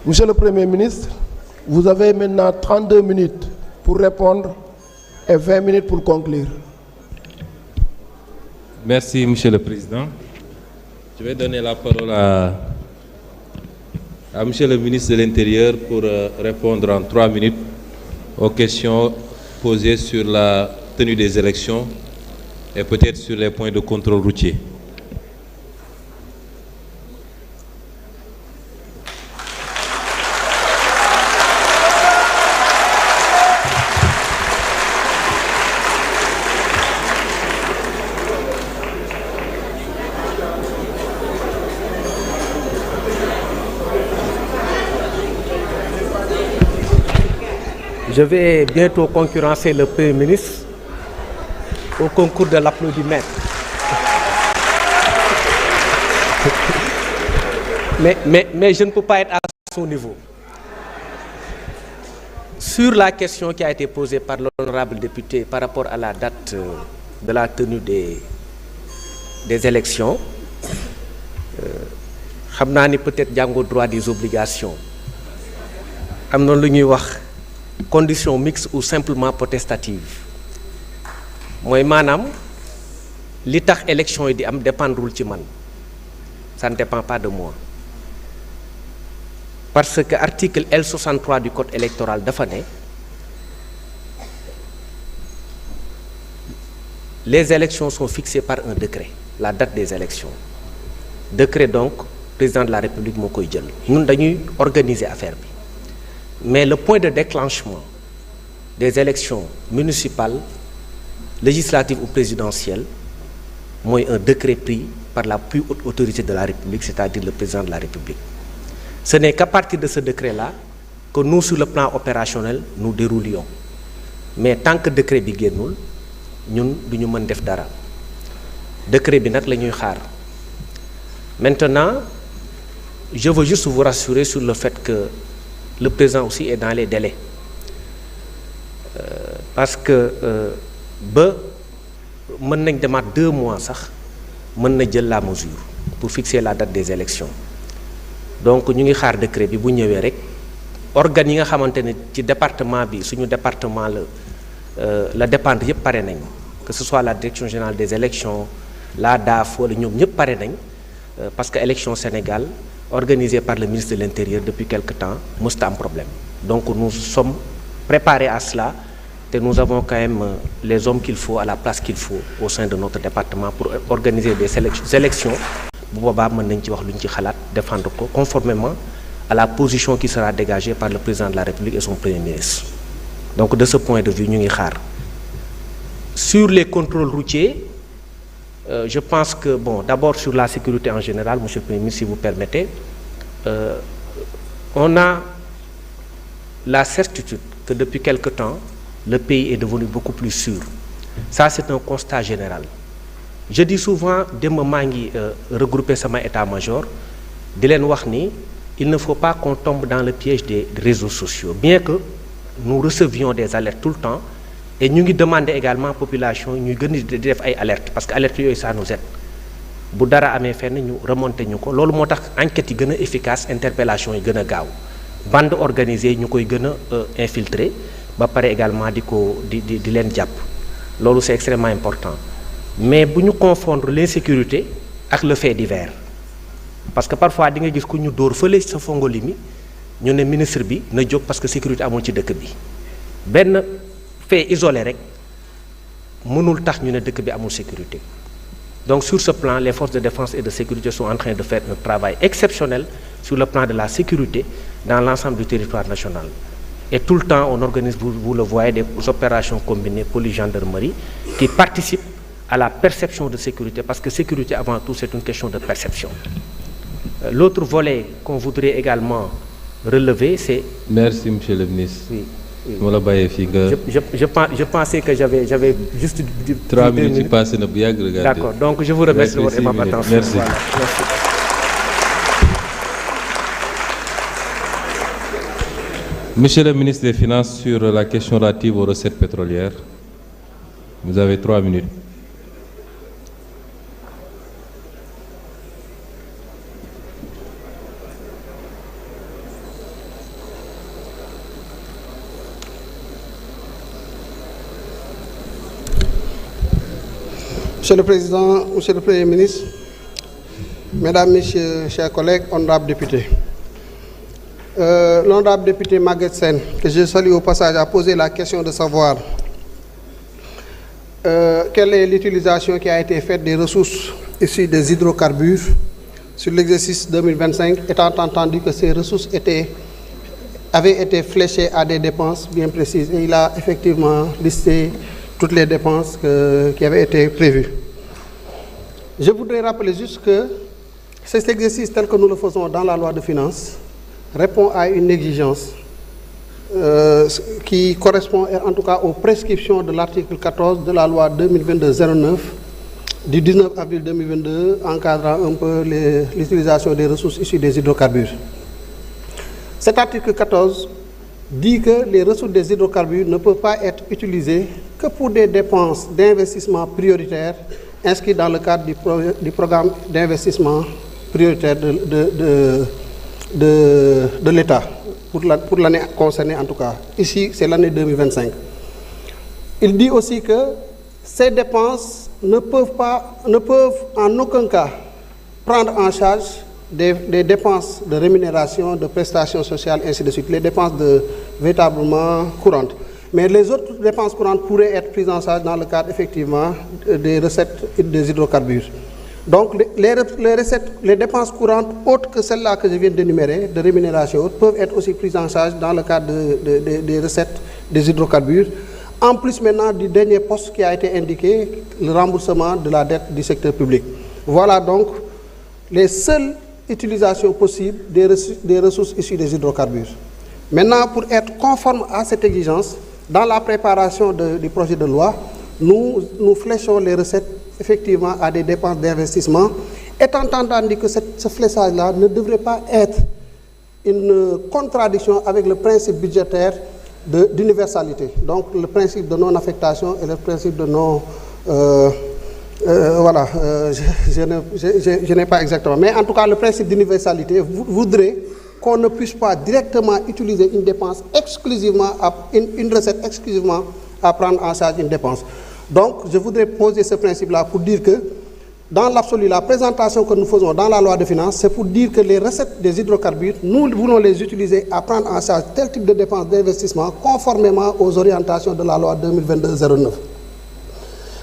Monsieur le Premier ministre, vous avez maintenant 32 minutes pour répondre et 20 minutes pour conclure. Merci, Monsieur le Président. Je vais donner la parole à Monsieur le ministre de l'Intérieur pour répondre en 3 minutes aux questions posées sur la tenue des élections et peut-être sur les points de contrôle routier. Je vais bientôt concurrencer le Premier ministre au concours de l'applaudimètre. Mais je ne peux pas être à son niveau. Sur la question qui a été posée par l'honorable député par rapport à la date de la tenue des élections, xam naa ni peut-être jàngoo droit des obligations am na lu ñuy wax conditions mixtes ou simplement potestatives mooy maanaam li tax élection yi di am dépendrul ci man, ça ne dépend pas de moi, parce que article L63 du code électoral dafa ne les élections sont fixées par un décret, la date des élections, décret donc président de la République moo koy jël ñun dañuy organiser affaire bi. Mais le point de déclenchement des élections municipales, législatives ou présidentielles, mooy un décret pris par la plus haute autorité de la République, c'est-à-dire le président de la République. Ce n'est qu'à partir de ce décret-là que nous, sur le plan opérationnel, nous déroulions. Mais tant que décret bi génnul, ñun du ñu mën def dara. Décret bi nag la ñuy xaar. Maintenant, je veux juste vous rassurer sur le fait que le président aussi est dans les délais, parce que ba mën nañ demaat 2 mois sax mën na jël la mesure pour fixer la date des élections. Donc ñu ngi xaar décret bi bu ñëwee rek organes yi nga xamante ne ci département bi suñu département la dépendre yëpp pare nañ, que ce soit la direction générale des élections, la DAF wala ñoom ñëpp pare nañ, parce que élection Sénégal organisée par le ministre de l'Intérieur depuis quelque temps, must am problème. Donc nous sommes préparés à cela et nous avons quand même les hommes qu'il faut à la place qu'il faut au sein de notre département pour organiser des élections. Bu boobaa mën nañ ci wax lu ñu ci xalaat défendre ko conformément à la position qui sera dégagée par le président de la République et son Premier ministre. Donc de ce point de vue ñu ngi xaar. Sur les contrôles routiers, je pense que, bon, d'abord sur la sécurité en général, Monsieur le Premier ministre, si vous permettez, on a la certitude que depuis quelque temps, le pays est devenu beaucoup plus sûr. Ça, c'est un constat général. Je dis souvent, démb maa ngi regrouper sama état-major, di leen wax ni, il ne faut pas qu'on tombe dans le piège des réseaux sociaux, bien que nous recevions des alertes tout le temps. Et ñu ngi demander également population ñuy gën di def ay alertes parce que alertes yooyu ça nous aide bu dara amee fenn ñu remonter ñu ko loolu moo tax enquêtes yi gën a efficace, interpellation yi gën a gaaw, bande organisée ñu koy gën a infiltrer ba pare également di leen jàpp loolu c'est extrêmement important. Mais bu ñu confondre l'insécurité ak le fait divers, parce que parfois di nga gis ku ñu dóor fële sa fongoli mi ñu ne ministre bi na jóg parce que sécurité amul ci dëkk bi. Benn fait isolé rek mënul tax ñu ne dëkk bi amul sécurité. Donc sur ce plan, les forces de défense et de sécurité sont en train de faire un travail exceptionnel sur le plan de la sécurité dans l'ensemble du territoire national. Et tout le temps, on organise, vous le voyez, des opérations combinées police-gendarmerie qui participent à la perception de sécurité, parce que sécurité avant tout, c'est une question de perception. L'autre volet qu'on voudrait également relever, c'est... Merci, Monsieur le ministre. Oui. Je pensais que j'avais juste 3 minutes passées. D'accord, donc je vous remercie de votre aimable attention. Merci. Voilà. Merci. Monsieur le ministre des Finances, sur la question relative aux recettes pétrolières, vous avez 3 minutes. Monsieur le Président, Monsieur le Premier ministre, Mesdames, Messieurs, chers collègues, honorables députés. L'honorable député Maguette Sène, que je salue au passage, a posé la question de savoir quelle est l'utilisation qui a été faite des ressources issues des hydrocarbures sur l'exercice 2025, étant entendu que ces ressources avaient été fléchées à des dépenses bien précises. Et il a effectivement listé toutes les dépenses qui avaient été prévues. Je voudrais rappeler juste que cet exercice tel que nous le faisons dans la loi de finances répond à une exigence qui correspond en tout cas aux prescriptions de l'article 14 de la loi 2022-09 du 19 avril 2022 encadrant un peu l'utilisation des ressources issues des hydrocarbures. Cet article 14 dit que les ressources des hydrocarbures ne peuvent pas être utilisées que pour des dépenses d'investissement prioritaires inscrits dans le cadre du programme d'investissement prioritaire de l'État, pour l'année concernée en tout cas. Ici, c'est l'année 2025. Il dit aussi que ces dépenses ne peuvent en aucun cas prendre en charge des dépenses de rémunération, de prestations sociales, ainsi de suite, les dépenses véritablement courantes. Mais les autres dépenses courantes pourraient être prises en charge dans le cadre effectivement des recettes des hydrocarbures. Donc les dépenses courantes autres que celles-là que je viens d'énumérer, de rémunération, peuvent être aussi prises en charge dans le cadre des recettes des hydrocarbures. En plus maintenant du dernier poste qui a été indiqué, le remboursement de la dette du secteur public. Voilà donc les seules utilisations possibles des ressources issues des hydrocarbures. Maintenant, pour être conforme à cette exigence, dans la préparation du projet de loi, nous fléchons les recettes effectivement à des dépenses d'investissement, étant entendu que ce fléchage-là ne devrait pas être une contradiction avec le principe budgétaire d'universalité. Donc le principe de non-affectation et le principe de non... voilà, je n'ai pas exactement. Mais en tout cas, le principe d'universalité voudrait qu'on ne puisse pas directement utiliser une dépense exclusivement, une recette exclusivement à prendre en charge une dépense. Donc, je voudrais poser ce principe-là pour dire que, dans l'absolu, la présentation que nous faisons dans la loi de finances, c'est pour dire que les recettes des hydrocarbures, nous voulons les utiliser à prendre en charge tel type de dépenses d'investissement conformément aux orientations de la loi 2022-09.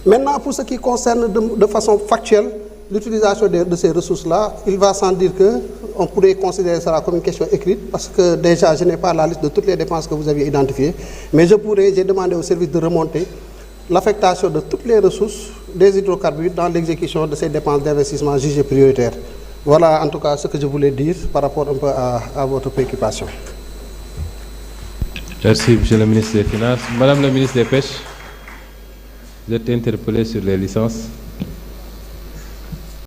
Maintenant, pour ce qui concerne de façon factuelle l'utilisation de ces ressources-là, il va sans dire qu'on pourrait considérer cela comme une question écrite, parce que déjà, je n'ai pas la liste de toutes les dépenses que vous aviez identifiées, mais j'ai demandé au service de remonter l'affectation de toutes les ressources des hydrocarbures dans l'exécution de ces dépenses d'investissement jugées prioritaires. Voilà en tout cas ce que je voulais dire par rapport un peu à votre préoccupation. Merci, Monsieur le ministre des Finances. Madame la ministre des Pêches, vous êtes interpellée sur les licences.